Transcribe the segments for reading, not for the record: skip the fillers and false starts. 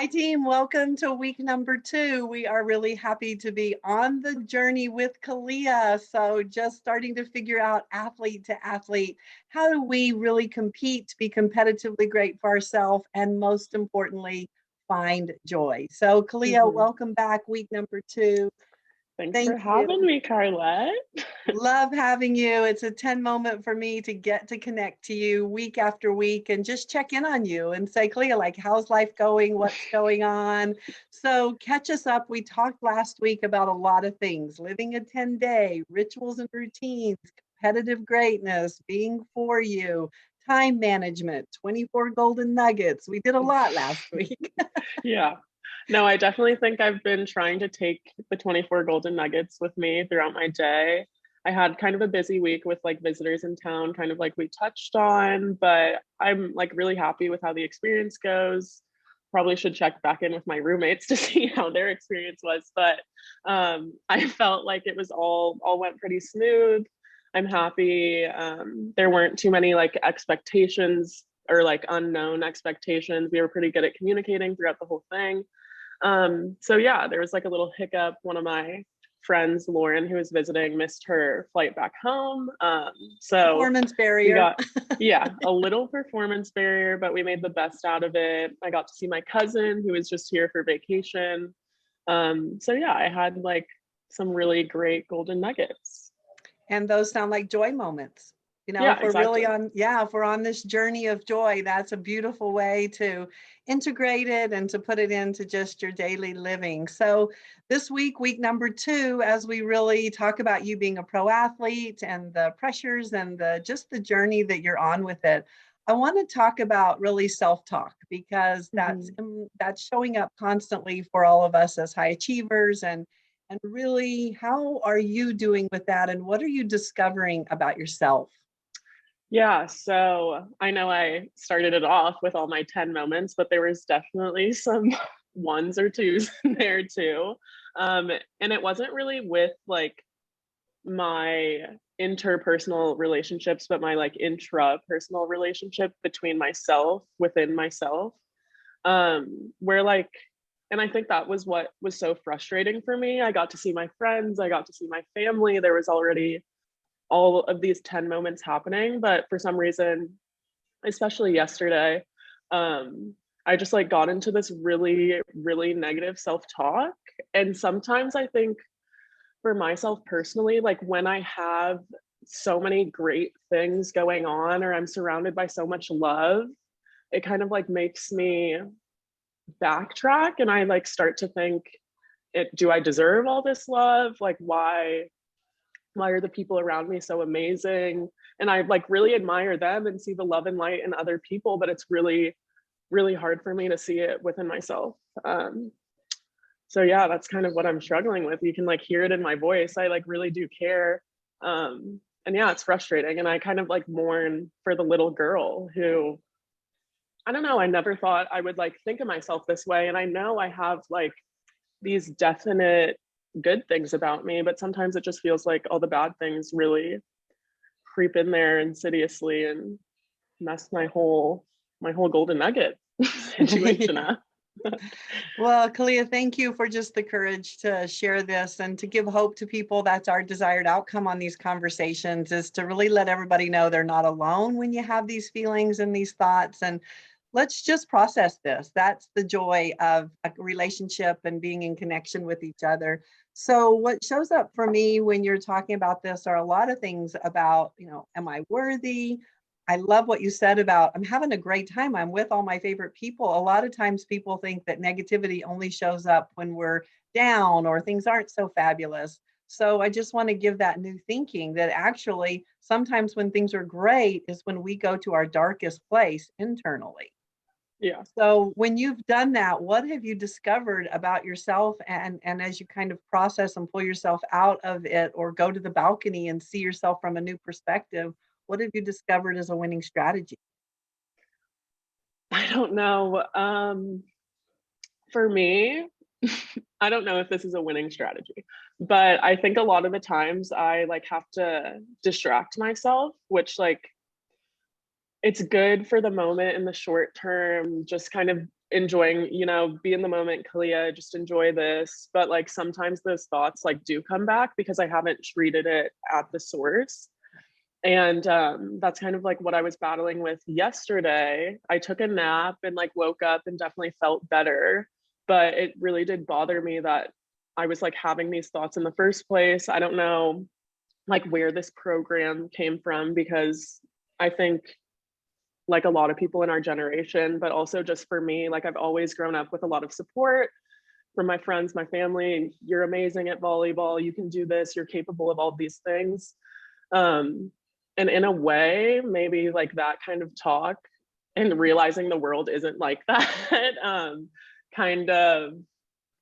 Hi, team. Welcome to week number 2. We are really happy to be on the journey with Khalia. So, just starting to figure out athlete to athlete, how do we really compete to be competitively great for ourselves and most importantly, find joy. So, Khalia, hmm welcome back, week number 2. Thanks for Thank you. having me, Carlette. Love having you. It's a 10 moment for me to get to connect to you week after week and just check in on you and say, Clea, like, how's life going? What's going on? So catch us up. We talked last week about a lot of things, living a 10-day, rituals and routines, competitive greatness, being for you, time management, 24 golden nuggets. We did a lot last week. Yeah. No, I definitely think I've been trying to take the 24 golden nuggets with me throughout my day. I had kind of a busy week with like visitors in town, kind of like we touched on, but I'm like really happy with how the experience goes. Probably should check back in with my roommates to see how their experience was, but I felt like it was all went pretty smooth. I'm happy. There weren't too many like expectations or like unknown expectations. We were pretty good at communicating throughout the whole thing. So yeah, there was like a little hiccup. One of my friends, Lauren, who was visiting, missed her flight back home. So Performance we barrier. got, yeah, a little performance barrier, but we made the best out of it. I got to see my cousin who was just here for vacation. So yeah, I had like some really great golden nuggets. And those sound like joy moments. You know, Yeah, if we're really exactly. on, yeah, if we're on this journey of joy, that's a beautiful way to integrate it and to put it into just your daily living. So this week, week number 2, as we really talk about you being a pro athlete and the pressures and the just the journey that you're on with it, I want to talk about really self-talk because hmm that's showing up constantly for all of us as high achievers and really, how are you doing with that? And what are you discovering about yourself? Yeah, so I know I started it off with all my 10 moments, but there was definitely some ones or twos in there too. And it wasn't really with like my interpersonal relationships, but my like intrapersonal relationship between myself within myself. Where like, and I think that was what was so frustrating for me. I got to see my friends, I got to see my family. There was already all of these 10 moments happening, but for some reason, especially yesterday, I just like got into this really negative self-talk. And sometimes I think for myself personally, like when I have so many great things going on or I'm surrounded by so much love, it kind of like makes me backtrack and I like start to think, do I deserve all this love? Like why are the people around me so amazing? And I like really admire them and see the love and light in other people, but it's really hard for me to see it within myself. So yeah, that's kind of what I'm struggling with. You can like hear it in my voice. I like really do care. And yeah, it's frustrating. And I kind of like mourn for the little girl who, I don't know, I never thought I would like think of myself this way. And I know I have like these definite good things about me, but sometimes it just feels like all the bad things really creep in there insidiously and mess my whole golden nugget situation up. Well, Kalia, thank you for just the courage to share this and to give hope to people. That's our desired outcome on these conversations, is to really let everybody know they're not alone when you have these feelings and these thoughts. And let's just process this. That's the joy of a relationship and being in connection with each other. So what shows up for me when you're talking about this are a lot of things about, am I worthy? I love what you said about I'm having a great time. I'm with all my favorite people. A lot of times people think that negativity only shows up when we're down or things aren't so fabulous. So I just want to give that new thinking that actually sometimes when things are great is when we go to our darkest place internally. Yeah. So when you've done that, what have you discovered about yourself? And as you kind of process and pull yourself out of it or go to the balcony and see yourself from a new perspective, what have you discovered as a winning strategy? I don't know. For me, I don't know if this is a winning strategy, but I think a lot of the times I like have to distract myself, which like it's good for the moment in the short term, just kind of enjoying, be in the moment, Khalia, just enjoy this. But like sometimes those thoughts like do come back because I haven't treated it at the source. And that's kind of like what I was battling with yesterday. I took a nap and like woke up and definitely felt better. But it really did bother me that I was like having these thoughts in the first place. I don't know like where this program came from, because I think like a lot of people in our generation, but also just for me, like I've always grown up with a lot of support from my friends, my family. You're amazing at volleyball. You can do this. You're capable of all these things. And in a way, maybe like that kind of talk and realizing the world isn't like that, kind of,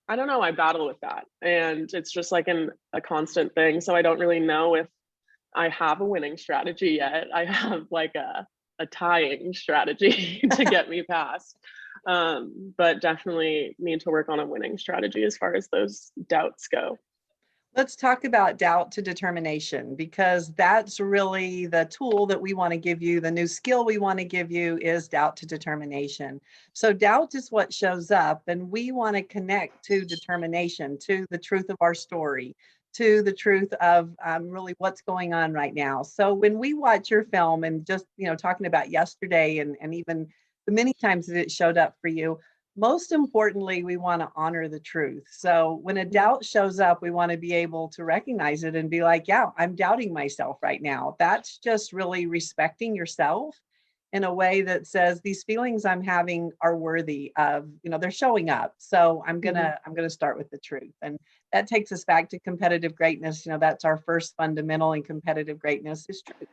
I don't know, I battle with that. And it's just like a constant thing. So I don't really know if I have a winning strategy yet. I have like a tying strategy to get me past. But definitely need to work on a winning strategy as far as those doubts go. Let's talk about doubt to determination, because that's really the tool that we want to give you. The new skill we want to give you is doubt to determination. So doubt is what shows up, and we want to connect to determination, to the truth of our story, to the truth of really what's going on right now. So when we watch your film and just, talking about yesterday and even the many times that it showed up for you, most importantly, we want to honor the truth. So when a doubt shows up, we want to be able to recognize it and be like, yeah, I'm doubting myself right now. That's just really respecting yourself in a way that says these feelings I'm having are worthy of, they're showing up. So I'm going to start with the truth. And that takes us back to competitive greatness. That's our first fundamental in competitive greatness is truth.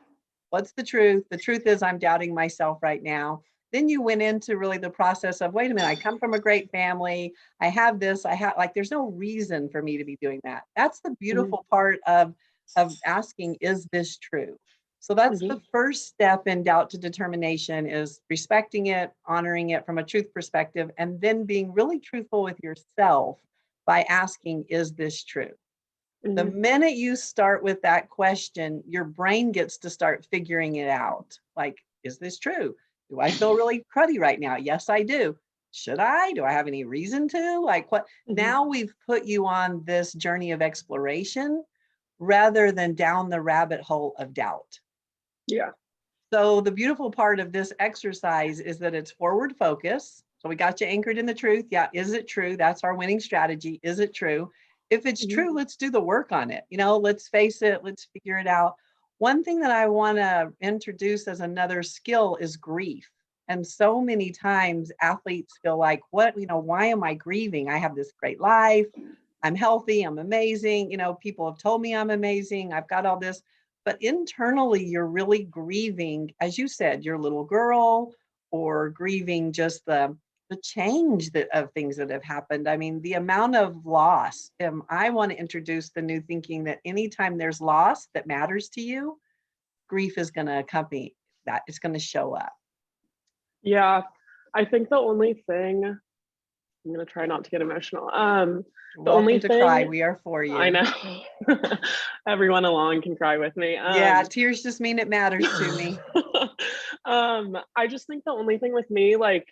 What's the truth? The truth is I'm doubting myself right now. Then you went into really the process of, wait a minute, I come from a great family. I have this, there's no reason for me to be doing that. That's the beautiful part of asking, is this true? So that's the first step in doubt to determination, is respecting it, honoring it from a truth perspective, and then being really truthful with yourself by asking, is this true? The minute you start with that question, your brain gets to start figuring it out. Like, is this true? Do I feel really cruddy right now? Yes, I do. Should I? Do I have any reason to? Like what? Now we've put you on this journey of exploration rather than down the rabbit hole of doubt. Yeah. So the beautiful part of this exercise is that it's forward focus. So we got you anchored in the truth. Yeah. Is it true? That's our winning strategy. Is it true? If it's true, let's do the work on it. Let's face it. Let's figure it out. One thing that I want to introduce as another skill is grief. And so many times athletes feel like, why am I grieving? I have this great life. I'm healthy. I'm amazing. People have told me I'm amazing. I've got all this. But internally, you're really grieving, as you said, your little girl, or grieving just the change of things that have happened. I mean, the amount of loss. I want to introduce the new thinking that anytime there's loss that matters to you, grief is going to accompany that. It's going to show up. Yeah. I think the only thing, I'm going to try not to get emotional. The only thing, cry. We are for you. I know. Everyone along can cry with me. Yeah. Tears just mean it matters to me. I just think the only thing with me, like,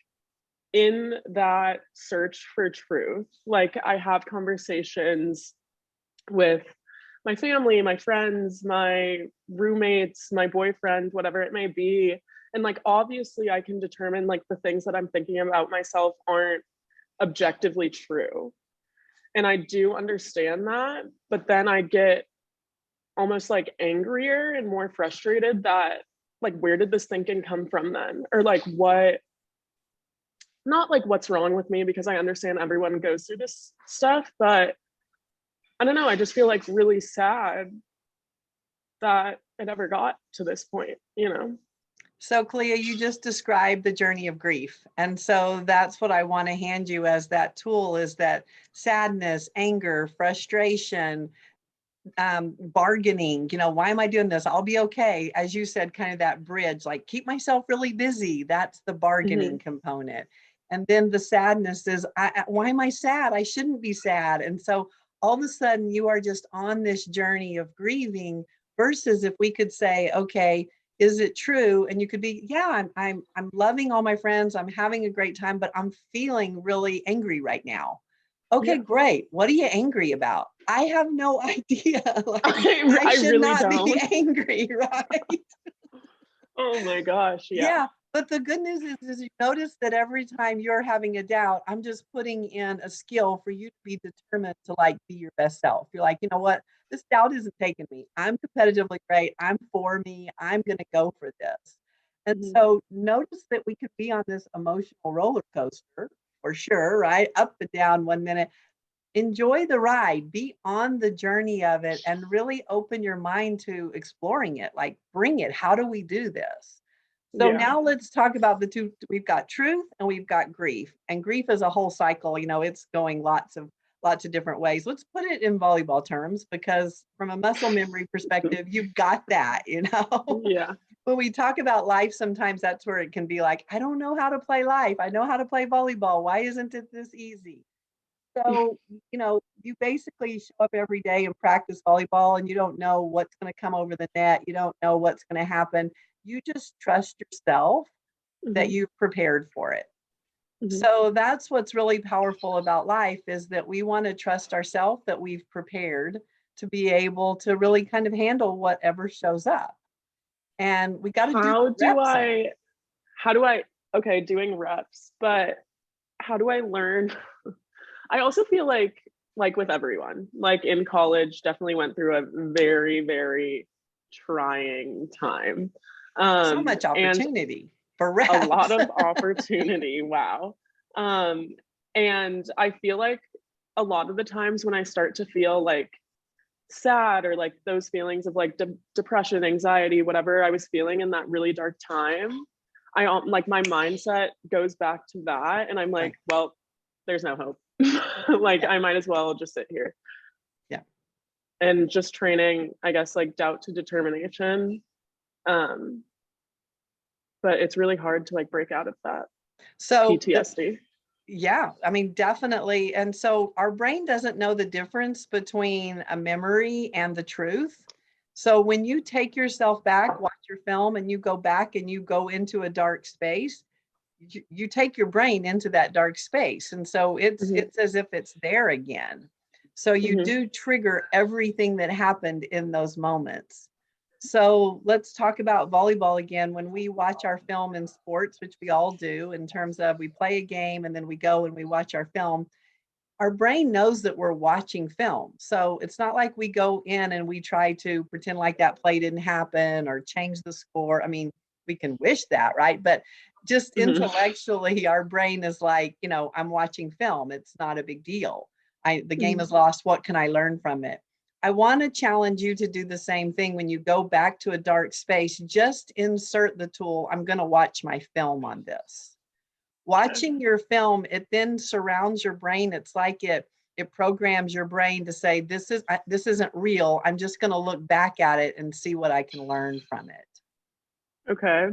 in that search for truth, like I have conversations with my family, my friends, my roommates, my boyfriend, whatever it may be. And like, obviously I can determine like the things that I'm thinking about myself aren't objectively true. And I do understand that, but then I get almost like angrier and more frustrated that like, where did this thinking come from then? Or like not like what's wrong with me, because I understand everyone goes through this stuff, but I don't know, I just feel like really sad that it ever got to this point, So Khalia, you just described the journey of grief. And so that's what I want to hand you as that tool, is that sadness, anger, frustration, bargaining, why am I doing this? I'll be okay. As you said, kind of that bridge, like keep myself really busy. That's the bargaining component. And then the sadness is, why am I sad? I shouldn't be sad. And so all of a sudden you are just on this journey of grieving, versus if we could say, okay, Is it true? And you could be, yeah, I'm loving all my friends. I'm having a great time, but I'm feeling really angry right now. Okay, Yeah. great. What are you angry about? I have no idea. Like, I I should really not be don't. angry, right? Oh my gosh. Yeah. Yeah. But the good news is you notice that every time you're having a doubt, I'm just putting in a skill for you to be determined to like be your best self. You're like, you know what? This doubt isn't taking me. I'm competitively great. I'm for me. I'm going to go for this. And Mhm. so notice that we could be on this emotional roller coaster for sure, right? Up and down 1 minute. Enjoy the ride, be on the journey of it, and really open your mind to exploring it. Like, bring it. How do we do this? So Yeah. now let's talk about the two. We've got truth and we've got grief. And grief is a whole cycle, it's going lots of different ways. Let's put it in volleyball terms because from a muscle memory perspective, you've got that. Yeah. When we talk about life, sometimes that's where it can be like, I don't know how to play life. I know how to play volleyball. Why isn't it this easy? So, you basically show up every day and practice volleyball and you don't know what's going to come over the net. You don't know what's going to happen. You just trust yourself that Mhm. you've prepared for it. Mhm. So that's what's really powerful about life is that we want to trust ourselves that we've prepared to be able to really kind of handle whatever shows up. And we got to do How the do reps on it. I, how do I, okay, doing reps, but how do I learn? I also feel like with everyone, like in college, definitely went through a very, very trying time. So much And opportunity for a lot reps. of opportunity. Wow. Um, and I feel like a lot of the times when I start to feel like sad or like those feelings of like depression, anxiety, whatever I was feeling in that really dark time, I like my mindset goes back to that. And I'm like, Right. well, there's no hope. Like Yeah. I might as well just sit here. Yeah. And just training, I guess, like doubt to determination. Um, but it's really hard to like break out of that So PTSD. yeah, I mean, definitely. And so our brain doesn't know the difference between a memory and the truth. So when you take yourself back, watch your film, and you go back and you go into a dark space, you take your brain into that dark space. And so it's Mm-hmm. it's as if it's there again. So you Mm-hmm. do trigger everything that happened in those moments. So let's talk about volleyball again. When we watch our film in sports, which we all do, in terms of we play a game and then we go and we watch our film, our brain knows that we're watching film. So it's not like we go in and we try to pretend like that play didn't happen or change the score. I mean, we can wish that, right? But just Mm-hmm. intellectually, our brain is like, I'm watching film. It's not a big deal. The game Mm-hmm. is lost. What can I learn from it? I want to challenge you to do the same thing when you go back to a dark space. Just insert the tool. I'm going to watch my film on this. Watching your film, it then surrounds your brain. It's like it programs your brain to say, this isn't real. I'm just going to look back at it and see what I can learn from it. Okay.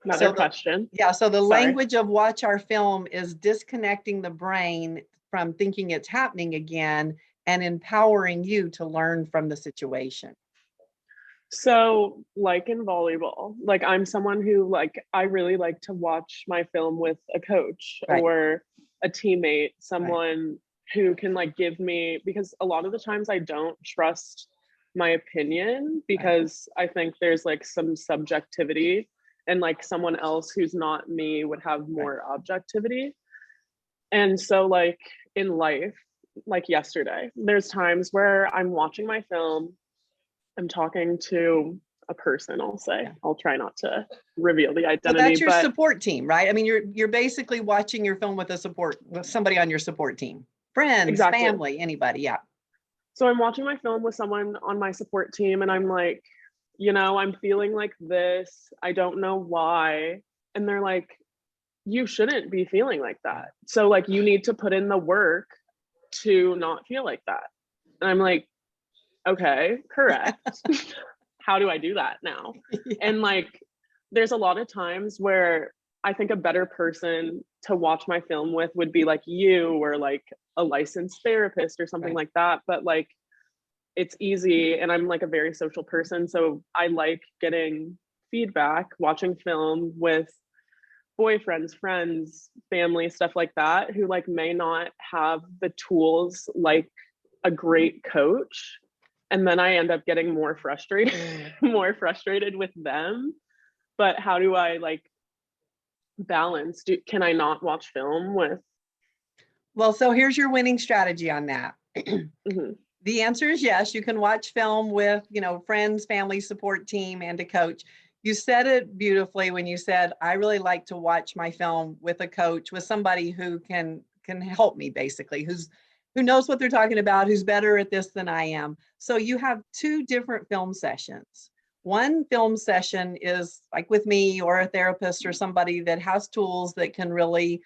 Another So question. the Sorry. language of watch our film is disconnecting the brain from thinking it's happening again and empowering you to learn from the situation. So, like in volleyball, like I'm someone who like I really like to watch my film with a coach Right, or a teammate, right, someone who can like give me, because a lot of the times I don't trust my opinion right. because I think there's like some subjectivity and like someone else who's not me would have Right. more objectivity. And so like in life, like yesterday, there's times where I'm watching my film, I'm talking to a person, I'll say. Yeah. I'll try not to reveal the So identity, that's your but support team, right? I mean, you're basically watching your film with somebody on your support team, friends, exactly. family, anybody. Yeah. So I'm watching my film with someone on my support team, and I'm like, I'm feeling like this. I don't know why. And they're like, you shouldn't be feeling like that. So, like, you need to put in the work to not feel like that. And I'm like, okay, correct. How do I do that now? Yeah. And like, there's a lot of times where I think a better person to watch my film with would be like you or like a licensed therapist or something Right. like that. But like, it's easy. And I'm like a very social person. So I like getting feedback watching film with boyfriends, friends, family, stuff like that, who like may not have the tools like a great coach. And then I end up getting more frustrated, more frustrated with them. But how do I like balance? Can I not watch film with? Well, so here's your winning strategy on that. Mm-hmm. The answer is yes. You can watch film with, friends, family, support team, and a coach. You said it beautifully when you said, I really like to watch my film with a coach, with somebody who can help me, basically, who knows what they're talking about, who's better at this than I am. So you have two different film sessions. One film session is like with me or a therapist or somebody that has tools that can really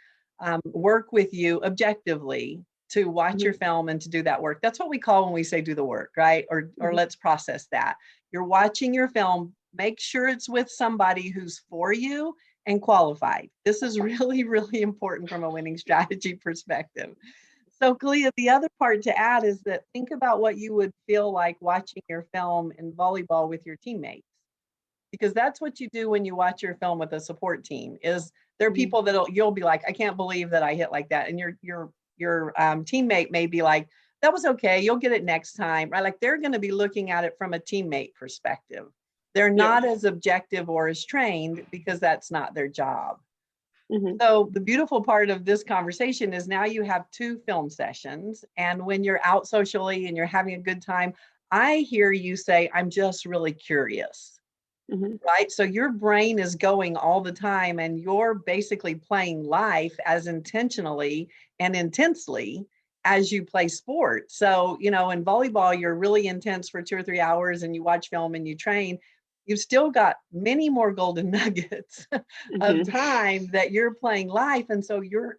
work with you objectively to watch your film and to do that work. That's what we call when we say do the work, right? Or let's process that. You're watching your film, make sure it's with somebody who's for you and qualified. This is really, really important from a winning strategy perspective. So Khalia, the other part to add is that think about what you would feel like watching your film in volleyball with your teammates. Because that's what you do when you watch your film with a support team, is there are people that you'll be like, I can't believe that I hit like that. And your teammate may be like, that was okay, you'll get it next time, right? Like they're going to be looking at it from a teammate perspective. They're not as objective or as trained because that's not their job. So the beautiful part of this conversation is now you have two film sessions, and when you're out socially and you're having a good time, I hear you say, I'm just really curious, right? So your brain is going all the time and you're basically playing life as intentionally and intensely as you play sport. So, in volleyball, you're really intense for 2 or 3 hours and you watch film and you train. You've still got many more golden nuggets of time that you're playing life. And so you're,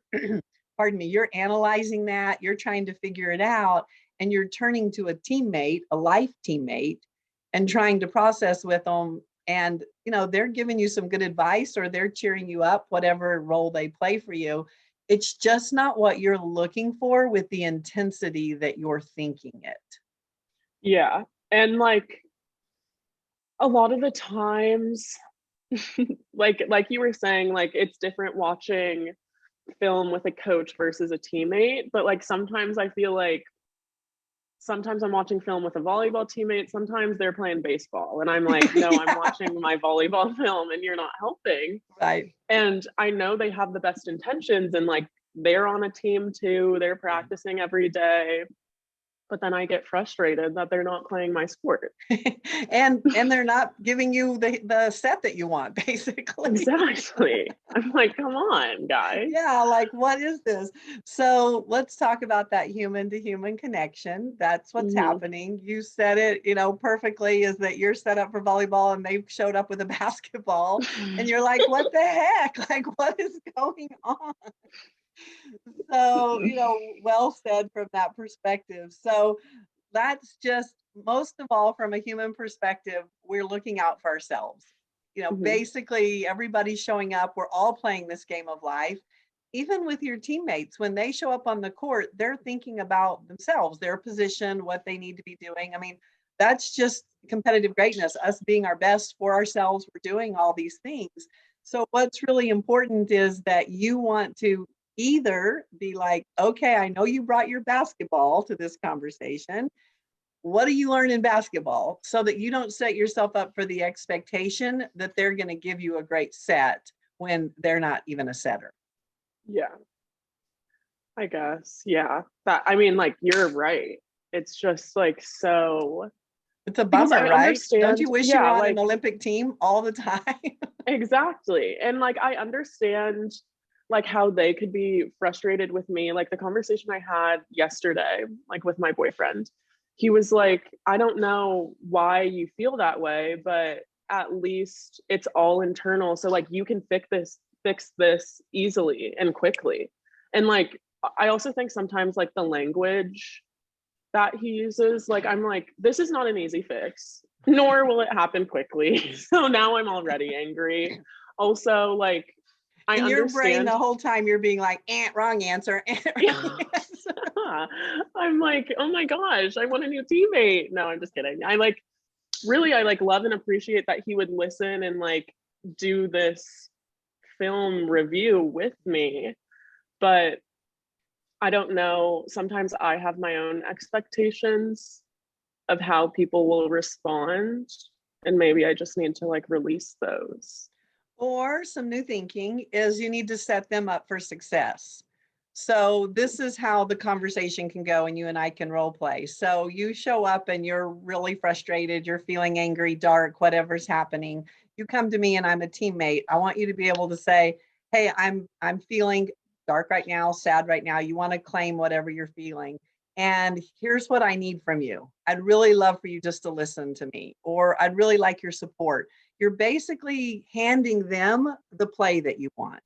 pardon me, you're analyzing that, you're trying to figure it out, and you're turning to a teammate, a life teammate, and trying to process with them. And, they're giving you some good advice or they're cheering you up, whatever role they play for you. It's just not what you're looking for with the intensity that you're thinking it. Yeah. And like a lot of the times, like you were saying, like it's different watching film with a coach versus a teammate. But like sometimes I feel like sometimes I'm watching film with a volleyball teammate, sometimes they're playing baseball. And I'm like, no, I'm watching my volleyball film and you're not helping. Right. And I know they have the best intentions and like they're on a team too, they're practicing every day. But then I get frustrated that they're not playing my sport. and they're not giving you the set that you want, basically. Exactly. I'm like, come on, guys. Yeah, like what is this? So let's talk about that human to human connection. That's what's happening. You said it, perfectly, is that you're set up for volleyball and they showed up with a basketball and you're like, what the heck? Like, what is going on? So, well said from that perspective. So that's just, most of all, from a human perspective, we're looking out for ourselves. Basically everybody's showing up. We're all playing this game of life. Even with your teammates, when they show up on the court, they're thinking about themselves, their position, what they need to be doing. I mean, that's just competitive greatness, us being our best for ourselves. We're doing all these things. So what's really important is that you want to either be like, okay, I know you brought your basketball to this conversation. What do you learn in basketball? So that you don't set yourself up for the expectation that they're going to give you a great set when they're not even a setter. Yeah, I guess. Yeah. I mean, like, you're right. It's just like so. It's a bummer, right? Don't you wish you were on like, an Olympic team all the time? Exactly. And like, I understand like how they could be frustrated with me. Like the conversation I had yesterday, like with my boyfriend, he was like, I don't know why you feel that way, but at least it's all internal. So like you can fix this easily and quickly. And like, I also think sometimes like the language that he uses, like I'm like, this is not an easy fix, nor will it happen quickly. So now I'm already angry. Also, like, in your brain the whole time you're being like, wrong answer. I'm like, oh my gosh, I want a new teammate. No, I'm just kidding. I like, really, I like love and appreciate that he would listen and like do this film review with me. But I don't know, sometimes I have my own expectations of how people will respond, and maybe I just need to like release those. Or some new thinking is you need to set them up for success. So this is how the conversation can go, and you and I can role play. So you show up and you're really frustrated, you're feeling angry, dark, whatever's happening. You come to me and I'm a teammate. I want you to be able to say, "Hey, I'm feeling dark right now, sad right now." You want to claim whatever you're feeling. And here's what I need from you. I'd really love for you just to listen to me, or I'd really like your support. You're basically handing them the play that you want.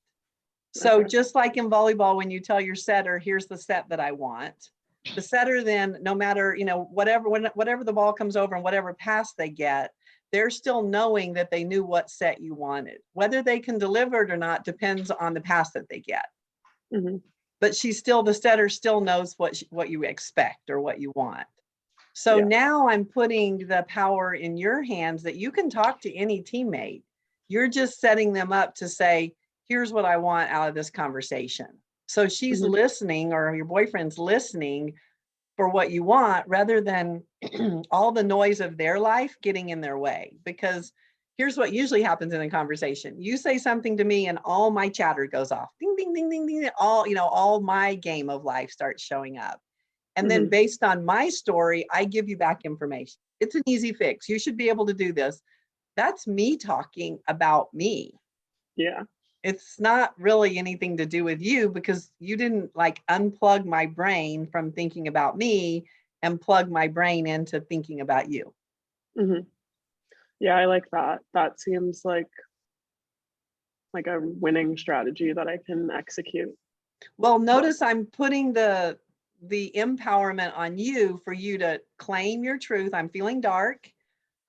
So Okay. just like in volleyball, when you tell your setter, here's the set that I want, the setter then, no matter, whatever the ball comes over and whatever pass they get, they're still knowing that they knew what set you wanted. Whether they can deliver it or not depends on the pass that they get. Mm-hmm. But the setter still knows what you expect or what you want. So Yeah. now I'm putting the power in your hands that you can talk to any teammate. You're just setting them up to say, here's what I want out of this conversation. So she's Mm-hmm. listening, or your boyfriend's listening for what you want, rather than all the noise of their life getting in their way. Because here's what usually happens in a conversation. You say something to me and all my chatter goes off. Ding, ding, ding, ding, ding. All my game of life starts showing up. And then Mm-hmm. based on my story, I give you back information. It's an easy fix. You should be able to do this. That's me talking about me. Yeah. It's not really anything to do with you, because you didn't like unplug my brain from thinking about me and plug my brain into thinking about you. Mm-hmm. Yeah, I like that. That seems like a winning strategy that I can execute. Well, notice I'm putting the empowerment on you for you to claim your truth. I'm feeling dark.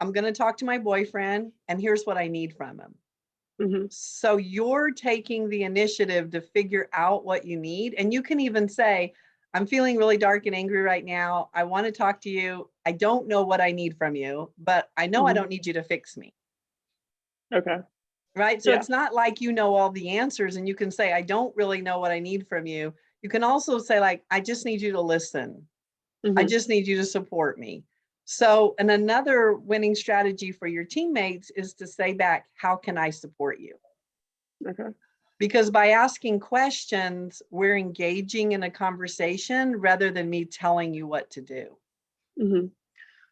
I'm going to talk to my boyfriend, and here's what I need from him. Mm-hmm. So you're taking the initiative to figure out what you need. And you can even say, I'm feeling really dark and angry right now. I want to talk to you. I don't know what I need from you, but I know I Mm-hmm. don't need you to fix me. Okay. Right. So Yeah. it's not like you know all the answers and you can say, I don't really know what I need from you. You can also say, like, I just need you to listen. I Mm-hmm. just need you to support me. So, and another winning strategy for your teammates is to say back, how can I support you? Okay. Because by asking questions, we're engaging in a conversation rather than me telling you what to do. Mm-hmm.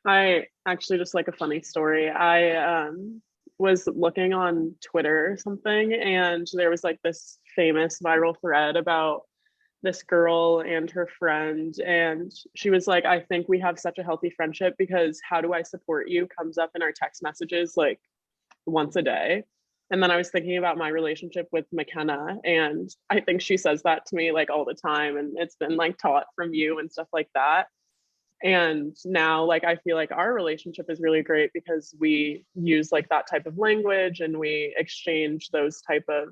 I actually, just like a funny story. I was looking on Twitter or something, and there was like this famous viral thread about this girl and her friend. And she was like, I think we have such a healthy friendship because how do I support you comes up in our text messages like once a day. And then I was thinking about my relationship with McKenna, and I think she says that to me like all the time. And it's been like taught from you and stuff like that. And now like I feel like our relationship is really great because we use like that type of language and we exchange those type of,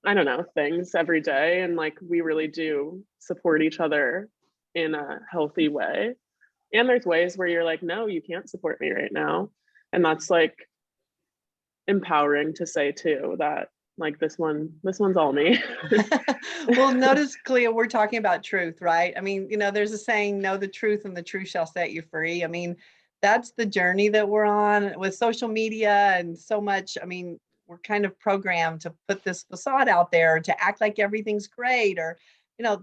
I don't know, things every day, and like we really do support each other in a healthy way. And there's ways where you're like, no, you can't support me right now, and that's like empowering to say too, that like this one's all me. Well, notice, Khalia, we're talking about truth, right? I mean, there's a saying, know the truth and the truth shall set you free. I mean, that's the journey that we're on with social media and so much. I mean, we're kind of programmed to put this facade out there to act like everything's great, or,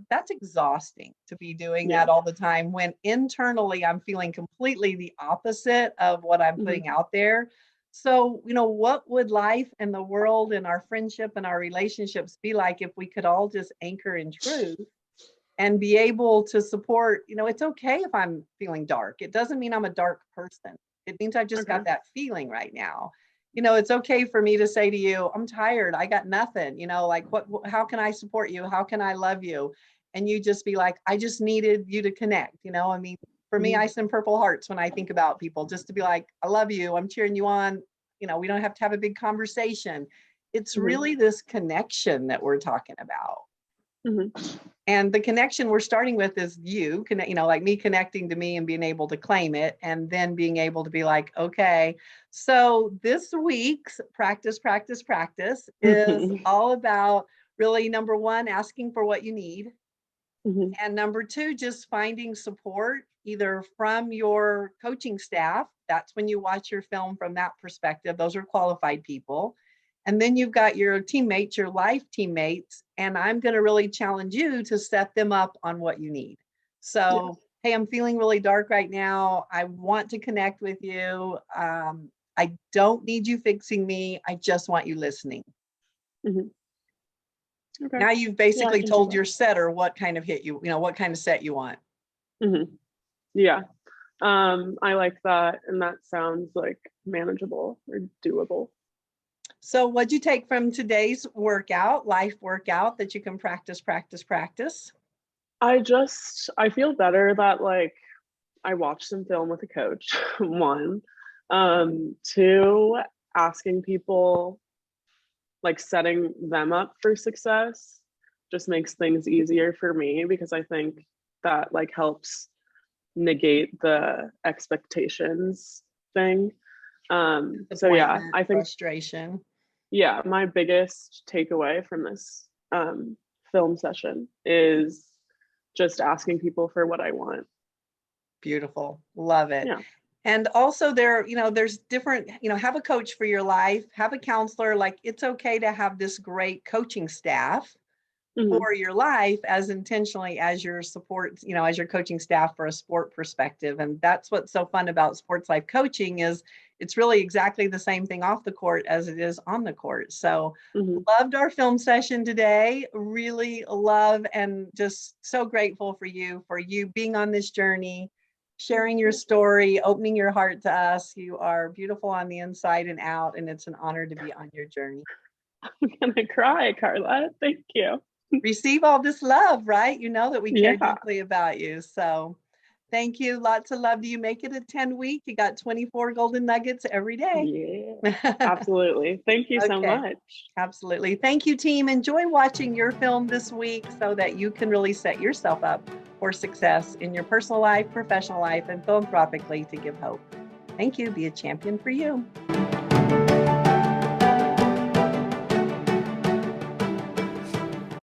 that's exhausting to be doing Yeah. that all the time when internally I'm feeling completely the opposite of what I'm Mm-hmm. putting out there. So, what would life and the world and our friendship and our relationships be like if we could all just anchor in truth and be able to support? It's okay if I'm feeling dark. It doesn't mean I'm a dark person. It means I just Okay. got that feeling right now. It's okay for me to say to you, I'm tired. I got nothing, like how can I support you? How can I love you? And you just be like, I just needed you to connect. I mean, for me, Mm-hmm. I send purple hearts when I think about people, just to be like, I love you. I'm cheering you on. We don't have to have a big conversation. It's Mm-hmm. really this connection that we're talking about. Mhm. And the connection we're starting with is you connect, like me connecting to me and being able to claim it, and then being able to be like, okay, so this week's practice is Mhm. all about really, number one, asking for what you need. Mhm. And number two, just finding support either from your coaching staff. That's when you watch your film from that perspective. Those are qualified people. And then you've got your teammates, your life teammates. And I'm going to really challenge you to set them up on what you need. Yeah. So, hey, I'm feeling really dark right now. I want to connect with you. I don't need you fixing me. I just want you listening. Mhm. Okay. Now you've Yeah, I basically can do told that. your setter what kind of hit what kind of set you want. Mhm. Yeah. I like that, and that sounds like manageable or doable. So what'd you take from today's life workout that you can practice? I feel better that like I watched some film with a coach, one. Two, asking people, like setting them up for success just makes things easier for me, because I think that like helps negate the expectations thing. So yeah, Disappointment, I think, frustration. yeah, my biggest takeaway from this film session is just asking people for what I want. Beautiful. Love it. Yeah. And also there's different, have a coach for your life, have a counselor. Like, it's okay to have this great coaching staff Hmm. for your life as intentionally as your support, as your coaching staff for a sport perspective. And that's what's so fun about sports life coaching is it's really exactly the same thing off the court as it is on the court. So Hmm. loved our film session today. Really love and just so grateful for you being on this journey, sharing your story, opening your heart to us. You are beautiful on the inside and out, and it's an honor to be on your journey. I'm gonna cry, Carla. Thank you. Receive all this love, right? You know that we care Yeah. deeply about you. So thank you. Lots of love to you. Make it a 10-week. You got 24 golden nuggets every day. Yeah. Absolutely. Thank you so Okay, much. absolutely. Thank you, team. Enjoy watching your film this week so that you can really set yourself up for success in your personal life, professional life, and philanthropically to give hope. Thank you. Be a champion for you.